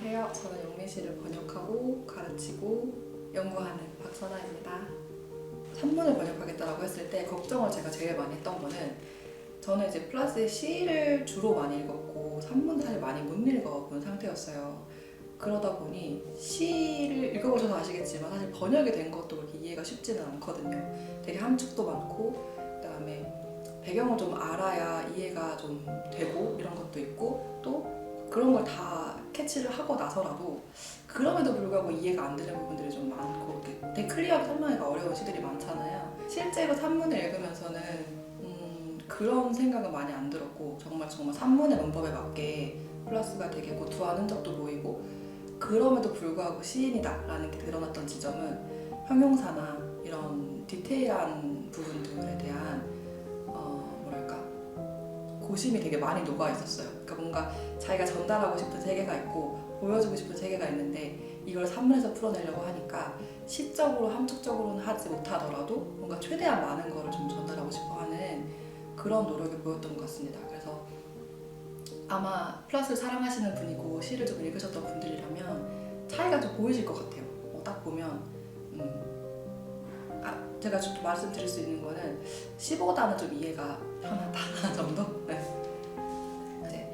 안녕하세요. 저는 영민시를 번역하고 가르치고 연구하는 박선아입니다. 산문을 번역하겠다라고 했을 때 걱정을 제가 제일 많이 했던 거는 저는 이제 플러스의 시를 주로 많이 읽었고 산문을 사실 많이 못 읽어본 상태였어요. 그러다 보니 시를 읽어보셔서 아시겠지만 사실 번역이 된 것도 그렇게 이해가 쉽지는 않거든요. 되게 함축도 많고 그다음에 배경을 좀 알아야 이해가 좀 되고 이런 것도 있고 또 그런 걸 다 캐치를 하고 나서라도 그럼에도 불구하고 이해가 안 되는 부분들이 좀 많고 되게 클리어하게 설명하기가 어려운 시들이 많잖아요. 실제로 산문을 읽으면서는 그런 생각은 많이 안 들었고 정말 산문의 문법에 맞게 플러스가 되게 고투한 흔적도 보이고 그럼에도 불구하고 시인이다라는 게 드러났던 지점은 형용사나 이런 디테일한 부분들에 대한 고심이 되게 많이 녹아 있었어요. 그러니까 뭔가 자기가 전달하고 싶은 세계가 있고 보여주고 싶은 세계가 있는데 이걸 산문에서 풀어내려고 하니까 시적으로 함축적으로는 하지 못하더라도 뭔가 최대한 많은 거를 좀 전달하고 싶어하는 그런 노력이 보였던 것 같습니다. 그래서 아마 플러스를 사랑하시는 분이고 시를 좀 읽으셨던 분들이라면 차이가 좀 보이실 것 같아요. 딱 보면 제가 좀 말씀드릴 수 있는 거는 시보다는 좀 이해가 편하다 정도? 네. 이제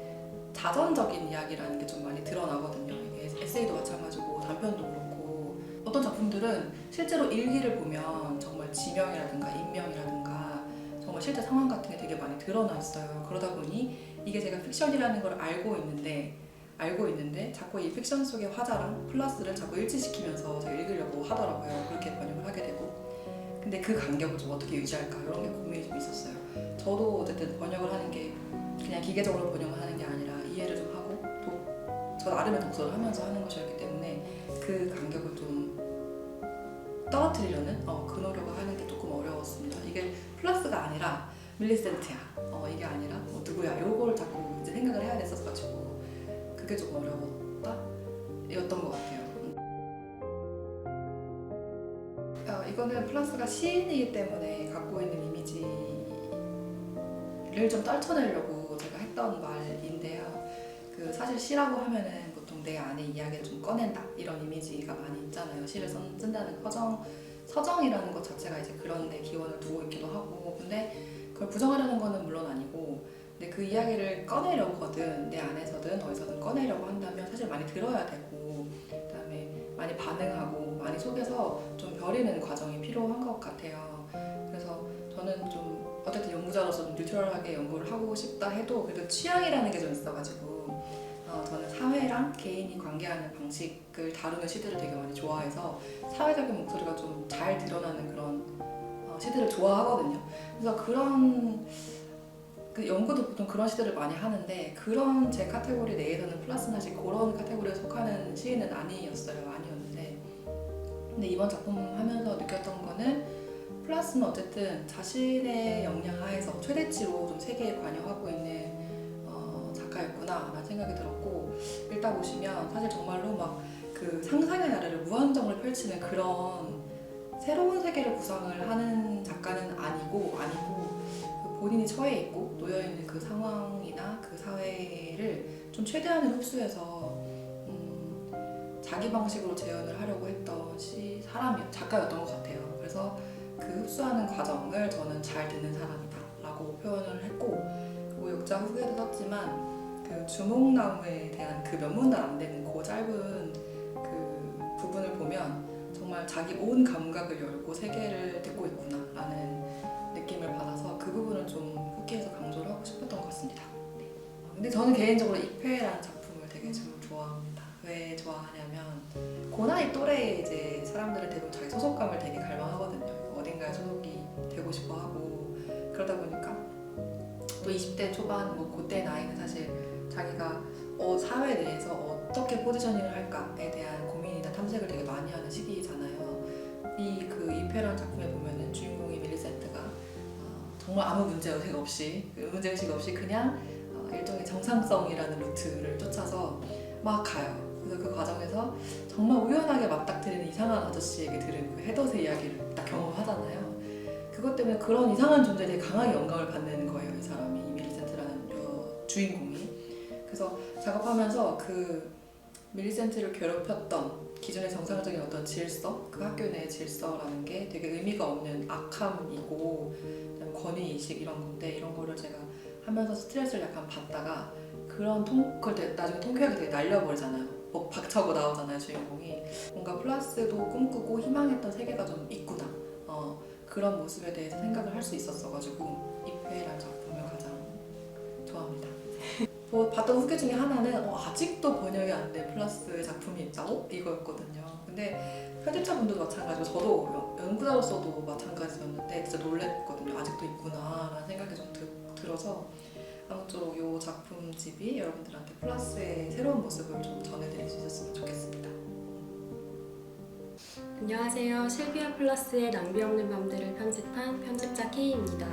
자전적인 이야기라는 게 좀 많이 드러나거든요. 이게 에세이도 마찬가지고 단편도 그렇고 어떤 작품들은 실제로 일기를 보면 정말 지명이라든가 인명이라든가 정말 실제 상황 같은 게 되게 많이 드러나 있어요. 그러다 보니 이게 제가 픽션이라는 걸 알고 있는데 자꾸 이 픽션 속의 화자랑 플러스를 자꾸 일치시키면서 제가 읽으려고 하더라고요. 그렇게 번역을 하게 되고 근데 그 간격을 좀 어떻게 유지할까 이런 게 고민이 좀 있었어요. 저도 어쨌든 번역을 하는 게 그냥 기계적으로 번역을 하는 게 아니라 이해를 좀 하고 또 저 나름의 독서를 하면서 하는 것이었기 때문에 그 간격을 좀 떨어뜨리려는 그 노력을 하는 게 조금 어려웠습니다. 이게 플러스가 아니라 밀리센트야 이게 아니라 누구야 이거를 자꾸 이제 생각을 해야 됐었가지고 그게 조금 어려웠다 이었던 것 같아요. 이거는 플러스가 시인이기 때문에 갖고 있는 이미지를 좀 떨쳐내려고 제가 했던 말인데요. 사실 시라고 하면은 보통 내 안의 이야기를 좀 꺼낸다 이런 이미지가 많이 있잖아요. 시를 쓴다는 서정이라는 것 자체가 이제 그런 데 기원을 두고 있기도 하고 근데 그걸 부정하려는 거는 물론 아니고 근데 그 이야기를 꺼내려거든 내 안에서든 어디서든 꺼내려고 한다면 사실 많이 들어야 되고 그다음에 많이 반응하고 많이 속에서 좀 벼리는 과정이 필요한 것 같아요. 그래서 저는 좀 어쨌든 연구자로서 좀 뉴트럴하게 연구를 하고 싶다 해도 그래도 취향이라는 게 좀 있어가지고 저는 사회랑 개인이 관계하는 방식을 다루는 시들을 되게 많이 좋아해서 사회적인 목소리가 좀 잘 드러나는 그런 시들을 좋아하거든요. 그래서 그런 연구도 보통 그런 시들을 많이 하는데 그런 제 카테고리 내에서는 플러스는 사실 그런 카테고리에 속하는 시인은 아니었는데 근데 이번 작품 하면서 느꼈던 거는 플러스는 어쨌든 자신의 역량 하에서 최대치로 좀 세계에 관여하고 있는 작가였구나 라는 생각이 들었고 읽다 보시면 사실 정말로 막 그 상상의 나래를 무한정을 펼치는 그런 새로운 세계를 구상을 하는 작가는 아니고 본인이 처해 있고 놓여 있는 그 상황이나 그 사회를 좀 최대한을 흡수해서 자기 방식으로 재현을 하려고 했던 작가였던 것 같아요. 그래서 그 흡수하는 과정을 저는 잘 듣는 사람이다 라고 표현을 했고 그리고 역자 후기에도 썼지만 그 주목나무에 대한 그 몇 문단 안 되는 그 짧은 그 부분을 보면 정말 자기 온 감각을 열고 세계를 듣고 있구나 라는 느낌을 받아서 그 부분을 좀 후기에서 강조를 하고 싶었던 것 같습니다. 네. 근데 저는 개인적으로 익회라는 작품을 되게 좀 좋아합니다. 왜 좋아하냐면 고나이 또래의 이제 사람들은 대부분 자기 소속감을 되게 갈망하거든요. 어딘가에 소속이 되고 싶어 하고 그러다 보니까 또 20대 초반 그때 나이는 사실 자기가 사회 내에서 어떻게 포지셔닝을 할까에 대한 고민이나 탐색을 되게 많이 하는 시기잖아요. 이페라는 작품에 보면은 주인공이 밀리센트가 정말 아무 문제의식 없이 그냥 일종의 정상성이라는 루트를 쫓아서 막 가요. 그래서 그 과정에서 정말 우연하게 맞닥뜨리는 이상한 아저씨에게 들은 그 헤더스 이야기를 딱 경험하잖아요. 그것 때문에 그런 이상한 존재에 되게 강하게 영감을 받는 거예요. 이 사람이 밀리센트라는 주인공이. 그래서 작업하면서 밀리센트를 괴롭혔던 기존의 정상적인 어떤 질서, 그 학교 내의 질서라는 게 되게 의미가 없는 악함이고 그다음에 권위의식 이런 건데 이런 거를 제가 하면서 스트레스를 약간 받다가 그걸 나중에 통쾌하게 되게 날려버리잖아요. 뭐 박차고 나오잖아요 주인공이. 뭔가 플라스도 꿈꾸고 희망했던 세계가 좀 있구나. 그런 모습에 대해서 생각을 할 수 있었어가지고 입회라는 작품을 가장 좋아합니다. 봤던 후기 중에 하나는 아직도 번역이 안 된 플라스 작품이 있다고? 이거였거든요. 근데 편집자분들도 마찬가지고 저도 연구자로서도 마찬가지였는데 진짜 놀랬거든요. 아직도 있구나 라는 생각이 좀 들어서 아무쪼록 이 작품집이 여러분들한테 플라스의 새로운 모습을 좀 전해드릴 수 있었으면 좋겠습니다. 안녕하세요. 실비아 플러스의 낭비 없는 밤들을 편집한 편집자 K입니다.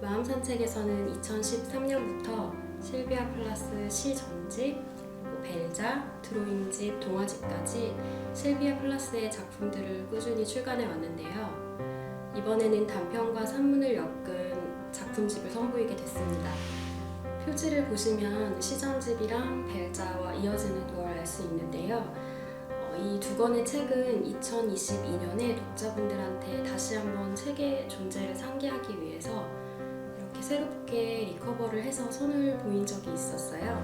마음산책에서는 2013년부터 실비아 플러스 시 전집, 벨자, 드로잉집, 동화집까지 실비아 플러스의 작품들을 꾸준히 출간해 왔는데요. 이번에는 단편과 산문을 엮은 작품집을 선보이게 됐습니다. 표지를 보시면 시전집이랑 벨자와 이어지는 걸 알 수 있는데요. 이 두 권의 책은 2022년에 독자분들한테 다시 한번 책의 존재를 상기하기 위해서 이렇게 새롭게 리커버를 해서 선을 보인 적이 있었어요.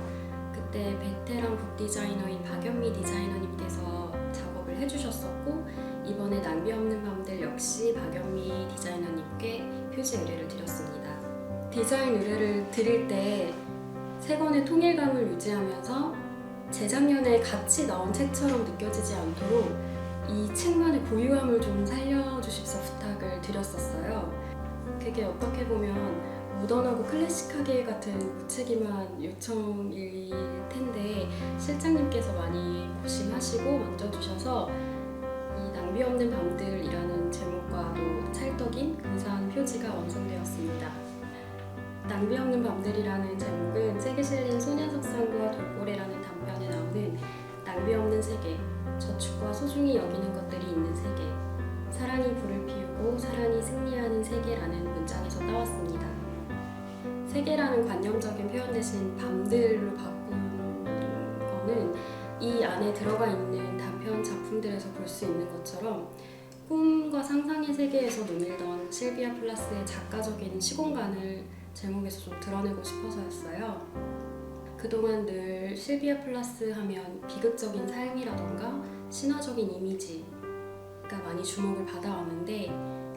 그때 베테랑 북 디자이너인 박연미 디자이너님께서 작업을 해주셨었고 이번에 낭비 없는 밤들 역시 박연미 디자이너님께 표지 의뢰를 드렸습니다. 디자인 의뢰를 드릴 때 세 권의 통일감을 유지하면서 재작년에 같이 나온 책처럼 느껴지지 않도록 이 책만의 고유함을 좀 살려주십사 부탁을 드렸었어요. 그게 어떻게 보면 모던하고 클래식하게 같은 무책임한 요청일 텐데 실장님께서 많이 고심하시고 만져주셔서 이 낭비 없는 밤들이라는 제목과도 찰떡인 근사한 표지가 완성되었습니다. 낭비 없는 밤들이라는 제목은 책에 실린 소녀석상과 돌고래라는 단편에 나오는 낭비 없는 세계, 저축과 소중히 여기는 것들이 있는 세계, 사랑이 불을 피우고 사랑이 승리하는 세계라는 문장에서 따왔습니다. 세계라는 관념적인 표현 대신 밤들로 바꾼 거는 이 안에 들어가 있는 단편 작품들에서 볼 수 있는 것처럼 꿈과 상상의 세계에서 논일던 실비아 플라스의 작가적인 시공간을 제목에서 좀 드러내고 싶어서였어요. 그동안 늘 실비아 플라스 하면 비극적인 삶이라던가 신화적인 이미지가 많이 주목을 받아왔는데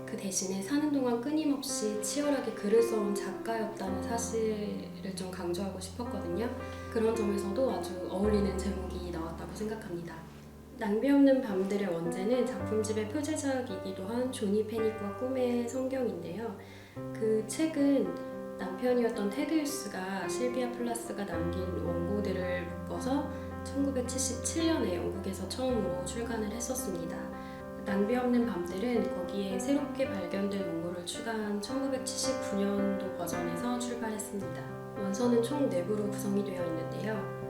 그 대신에 사는 동안 끊임없이 치열하게 글을 써온 작가였다는 사실을 좀 강조하고 싶었거든요. 그런 점에서도 아주 어울리는 제목이 나왔다고 생각합니다. 낭비 없는 밤들의 원제는 작품집의 표제작이기도 한 조니 패닉과 꿈의 성경인데요. 그 책은 남편이었던 테드 휴스가 실비아 플라스가 남긴 원고들을 묶어서 1977년에 영국에서 처음으로 출간을 했었습니다. 낭비 없는 밤들은 거기에 새롭게 발견된 원고를 추가한 1979년도 버전에서 출간했습니다. 원서는 총 4부로 구성이 되어 있는데요.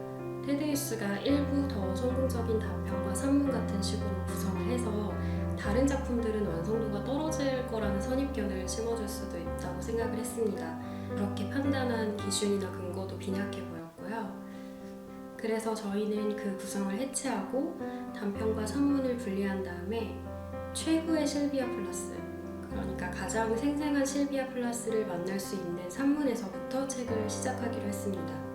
테드 휴스가 일부 더 성공적인 단편과 산문 같은 식으로 구성을 해서 다른 작품들은 완성도가 떨어질 거라는 선입견을 심어줄 수도 있다고 생각을 했습니다. 그렇게 판단한 기준이나 근거도 빈약해 보였고요. 그래서 저희는 그 구성을 해체하고 단편과 산문을 분리한 다음에 최고의 실비아 플러스, 그러니까 가장 생생한 실비아 플러스를 만날 수 있는 산문에서부터 책을 시작하기로 했습니다.